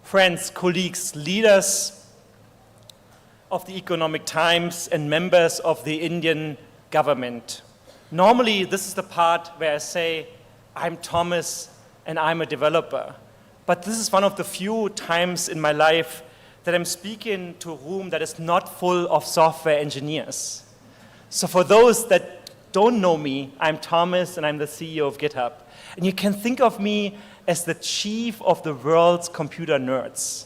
friends, colleagues, leaders of the Economic Times and members of the Indian government. Normally, this is the part where I say, I'm Thomas and I'm a developer. But this is one of the few times in my life that I'm speaking to a room that is not full of software engineers. So for those that don't know me, I'm Thomas and I'm the CEO of GitHub. And you can think of me as the chief of the world's computer nerds.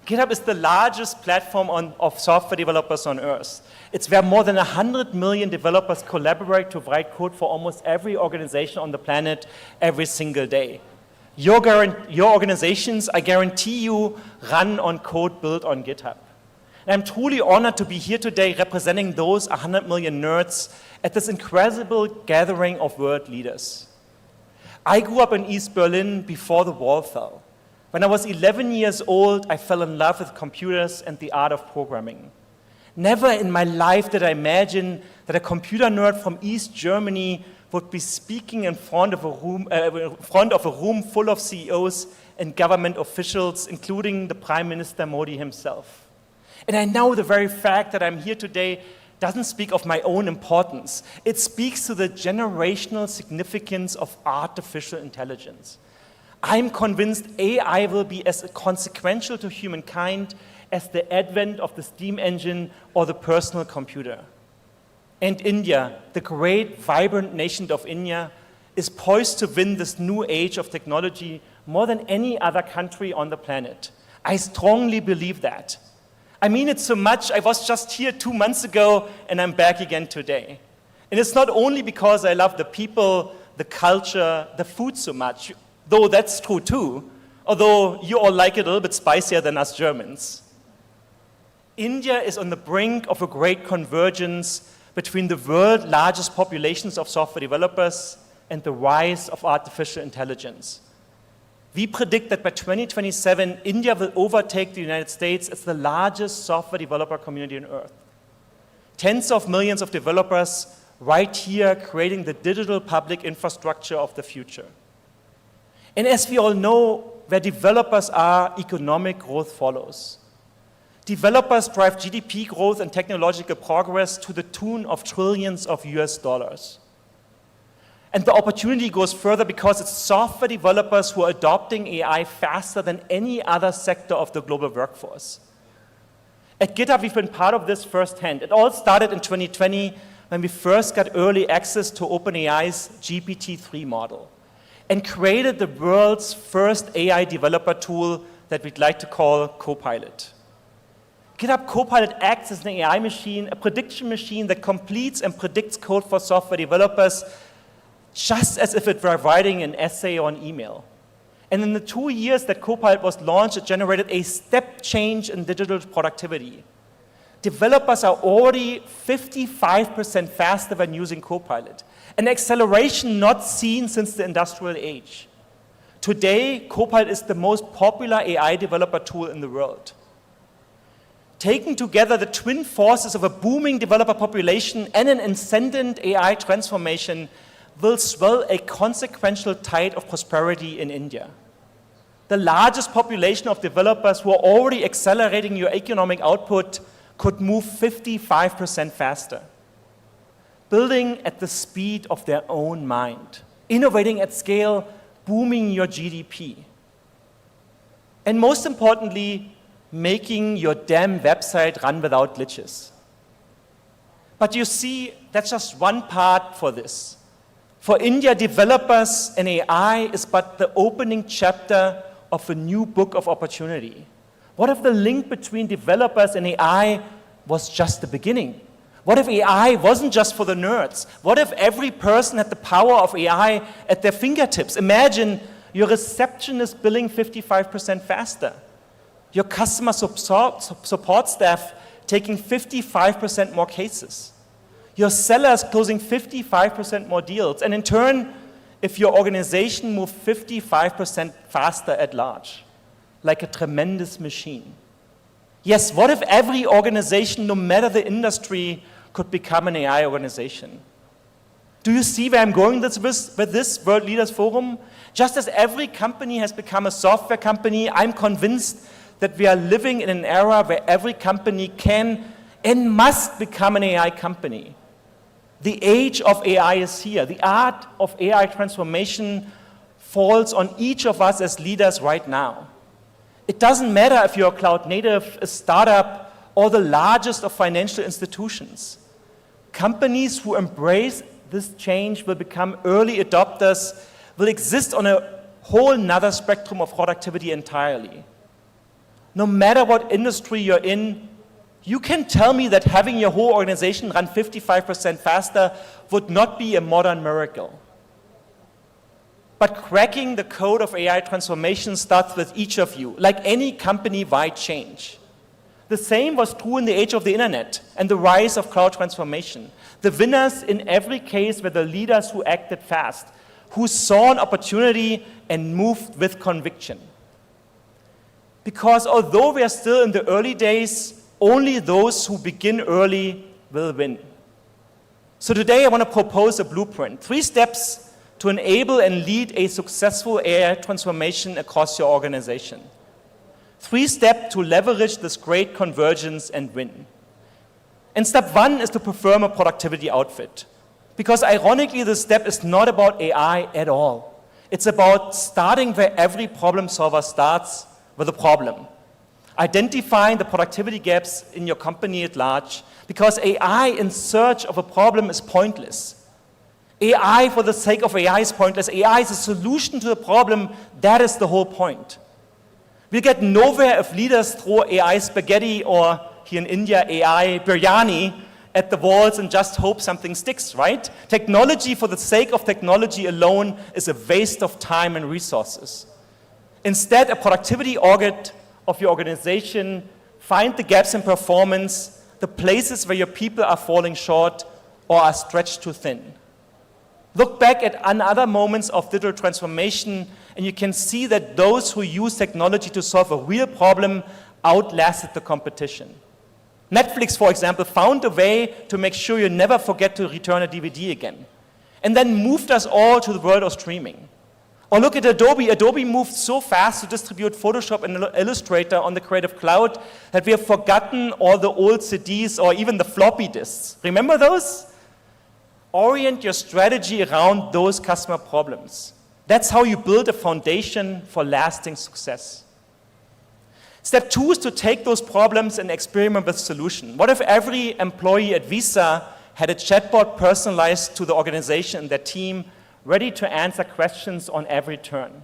GitHub is the largest platform of software developers on Earth. It's where more than 100 million developers collaborate to write code for almost every organization on the planet every single day. Your organizations, I guarantee you, run on code built on GitHub. And I'm truly honored to be here today representing those 100 million nerds at this incredible gathering of world leaders. I grew up in East Berlin before the wall fell. When I was 11 years old, I fell in love with computers and the art of programming. Never in my life did I imagine that a computer nerd from East Germany would be speaking in front of a room full of CEOs and government officials, including the Prime Minister Modi himself. And I know the very fact that I'm here today doesn't speak of my own importance. It speaks to the generational significance of artificial intelligence. I'm convinced AI will be as consequential to humankind as the advent of the steam engine or the personal computer. And India, the great, vibrant nation of India, is poised to win this new age of technology more than any other country on the planet. I strongly believe that. I mean it so much, I was just here 2 months ago and I'm back again today. And it's not only because I love the people, the culture, the food so much, though that's true too, although you all like it a little bit spicier than us Germans. India is on the brink of a great convergence between the world's largest populations of software developers and the rise of artificial intelligence. We predict that by 2027, India will overtake the United States as the largest software developer community on Earth. Tens of millions of developers right here creating the digital public infrastructure of the future. And as we all know, where developers are, economic growth follows. Developers drive GDP growth and technological progress to the tune of trillions of US dollars. And the opportunity goes further because it's software developers who are adopting AI faster than any other sector of the global workforce. At GitHub, we've been part of this firsthand. It all started in 2020 when we first got early access to OpenAI's GPT-3 model and created the world's first AI developer tool that we'd like to call Copilot. GitHub Copilot acts as an AI machine, a prediction machine that completes and predicts code for software developers just as if it were writing an essay or an email. And in the 2 years that Copilot was launched, it generated a step change in digital productivity. Developers are already 55% faster when using Copilot, an acceleration not seen since the industrial age. Today, Copilot is the most popular AI developer tool in the world. Taking together the twin forces of a booming developer population and an ascendant AI transformation will swell a consequential tide of prosperity in India. The largest population of developers who are already accelerating your economic output could move 55% faster. Building at the speed of their own mind, innovating at scale, booming your GDP. And most importantly, making your damn website run without glitches. But you see, that's just one part for this. For India developers, and AI is but the opening chapter of a new book of opportunity. What if the link between developers and AI was just the beginning? What if AI wasn't just for the nerds? What if every person had the power of AI at their fingertips? Imagine your receptionist billing 55% faster. Your customer support staff taking 55% more cases. Your sellers closing 55% more deals. And in turn, if your organization moved 55% faster at large, like a tremendous machine. Yes, what if every organization, no matter the industry, could become an AI organization? Do you see where I'm going with this World Leaders Forum? Just as every company has become a software company, I'm convinced that we are living in an era where every company can and must become an AI company. The age of AI is here. The art of AI transformation falls on each of us as leaders right now. It doesn't matter if you're a cloud native, a startup, or the largest of financial institutions. Companies who embrace this change will become early adopters, will exist on a whole nother spectrum of productivity entirely. No matter what industry you're in, you can tell me that having your whole organization run 55% faster would not be a modern miracle. But cracking the code of AI transformation starts with each of you, like any company-wide change. The same was true in the age of the internet and the rise of cloud transformation. The winners in every case were the leaders who acted fast, who saw an opportunity and moved with conviction. Because although we are still in the early days, only those who begin early will win. So today I want to propose a blueprint, 3 steps to enable and lead a successful AI transformation across your organization. 3 steps to leverage this great convergence and win. And step 1 is to perform a productivity outfit. Because ironically, this step is not about AI at all. It's about starting where every problem solver starts, with a problem. Identifying the productivity gaps in your company at large, because AI in search of a problem is pointless. AI for the sake of AI is pointless. AI is a solution to the problem. That is the whole point. We'll get nowhere if leaders throw AI spaghetti, or here in India, AI biryani at the walls and just hope something sticks, right? Technology for the sake of technology alone is a waste of time and resources. Instead, a productivity audit of your organization, find the gaps in performance, the places where your people are falling short or are stretched too thin. Look back at other moments of digital transformation, and you can see that those who use technology to solve a real problem outlasted the competition. Netflix, for example, found a way to make sure you never forget to return a DVD again, and then moved us all to the world of streaming. Or look at Adobe. Adobe moved so fast to distribute Photoshop and Illustrator on the Creative Cloud that we have forgotten all the old CDs or even the floppy disks. Remember those? Orient your strategy around those customer problems. That's how you build a foundation for lasting success. Step 2 is to take those problems and experiment with solutions. What if every employee at Visa had a chatbot personalized to the organization and their team, ready to answer questions on every turn?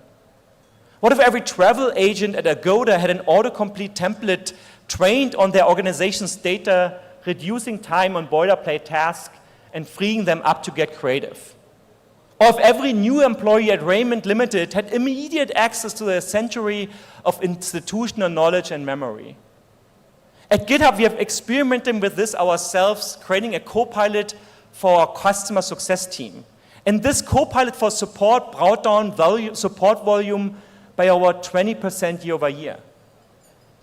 What if every travel agent at Agoda had an autocomplete template trained on their organization's data, reducing time on boilerplate tasks and freeing them up to get creative? Or if every new employee at Raymond Limited had immediate access to the century of institutional knowledge and memory? At GitHub, we have experimented with this ourselves, creating a co-pilot for our customer success team. And this co-pilot for support brought down support volume by over 20% year over year.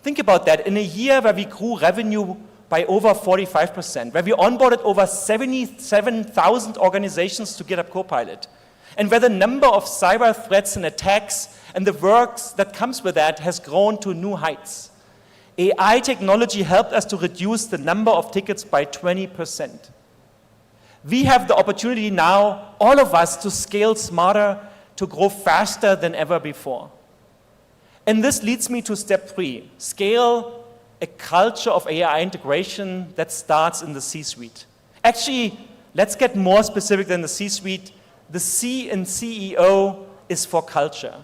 Think about that. In a year where we grew revenue by over 45%, where we onboarded over 77,000 organizations to GitHub Copilot, and where the number of cyber threats and attacks and the work that comes with that has grown to new heights. AI technology helped us to reduce the number of tickets by 20%. We have the opportunity now, all of us, to scale smarter, to grow faster than ever before. And this leads me to step 3, scale a culture of AI integration that starts in the C-suite. Actually, let's get more specific than the C-suite. The C in CEO is for culture.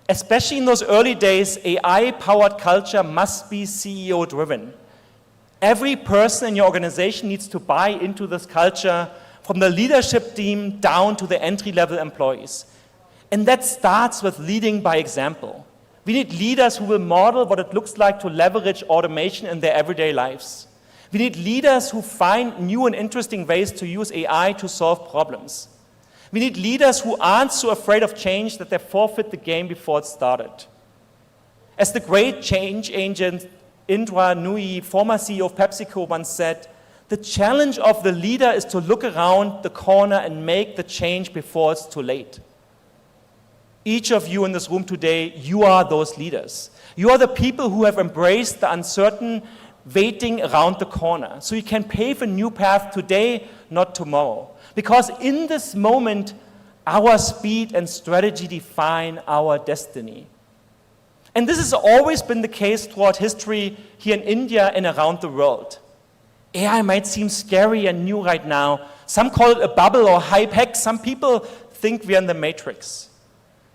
Especially in those early days, AI-powered culture must be CEO-driven. Every person in your organization needs to buy into this culture, from the leadership team down to the entry-level employees. And that starts with leading by example. We need leaders who will model what it looks like to leverage automation in their everyday lives. We need leaders who find new and interesting ways to use AI to solve problems. We need leaders who aren't so afraid of change that they forfeit the game before it started. As the great change agent Indra Nooyi, former CEO of PepsiCo, once said, The challenge of the leader is to look around the corner and make the change before it's too late. Each of you in this room today, you are those leaders. You are the people who have embraced the uncertain waiting around the corner. So you can pave a new path today, not tomorrow. Because in this moment, our speed and strategy define our destiny. And this has always been the case throughout history here in India and around the world. AI might seem scary and new right now. Some call it a bubble or hype. Some people think we're in the matrix.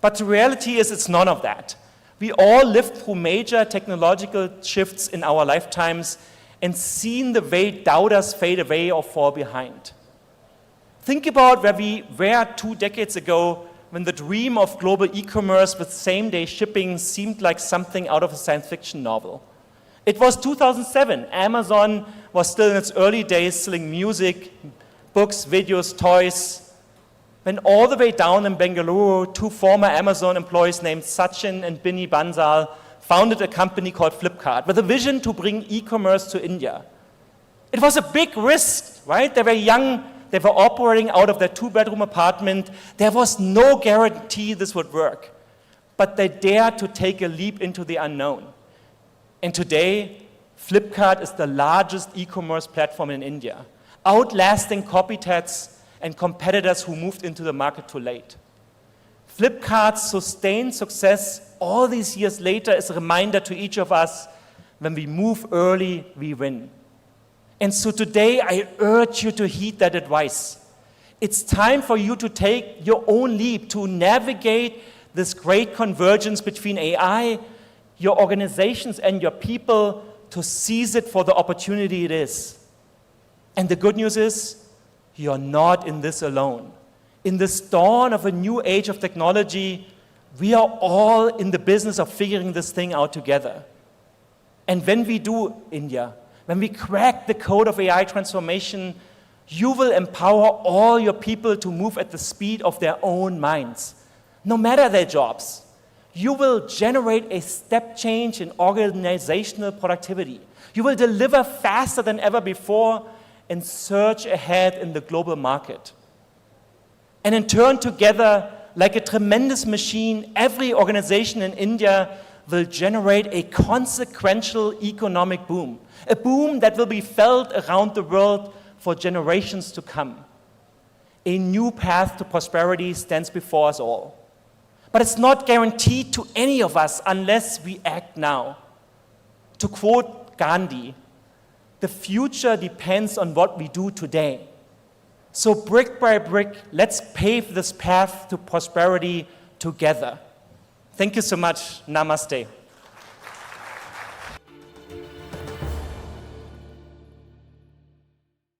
But the reality is it's none of that. We all lived through major technological shifts in our lifetimes and seen the way doubters fade away or fall behind. Think about where we were 2 decades ago when the dream of global e-commerce with same-day shipping seemed like something out of a science fiction novel. It was 2007. Amazon was still in its early days selling music, books, videos, toys. When all the way down in Bengaluru, 2 former Amazon employees named Sachin and Binny Bansal founded a company called Flipkart with a vision to bring e-commerce to India. It was a big risk, right? They were young, they were operating out of their 2-bedroom apartment. There was no guarantee this would work. But they dared to take a leap into the unknown. And today, Flipkart is the largest e-commerce platform in India, outlasting copycats and competitors who moved into the market too late. Flipkart's sustained success all these years later is a reminder to each of us, when we move early, we win. And so today, I urge you to heed that advice. It's time for you to take your own leap to navigate this great convergence between AI, your organizations, and your people, to seize it for the opportunity it is. And the good news is, you're not in this alone. In this dawn of a new age of technology, we are all in the business of figuring this thing out together. And when we do, India, when we crack the code of AI transformation, you will empower all your people to move at the speed of their own minds, no matter their jobs. You will generate a step change in organizational productivity. You will deliver faster than ever before and surge ahead in the global market. And in turn, together, like a tremendous machine, every organization in India will generate a consequential economic boom, a boom that will be felt around the world for generations to come. A new path to prosperity stands before us all. But it's not guaranteed to any of us unless we act now. To quote Gandhi, the future depends on what we do today. So brick by brick, let's pave this path to prosperity together. Thank you so much. Namaste.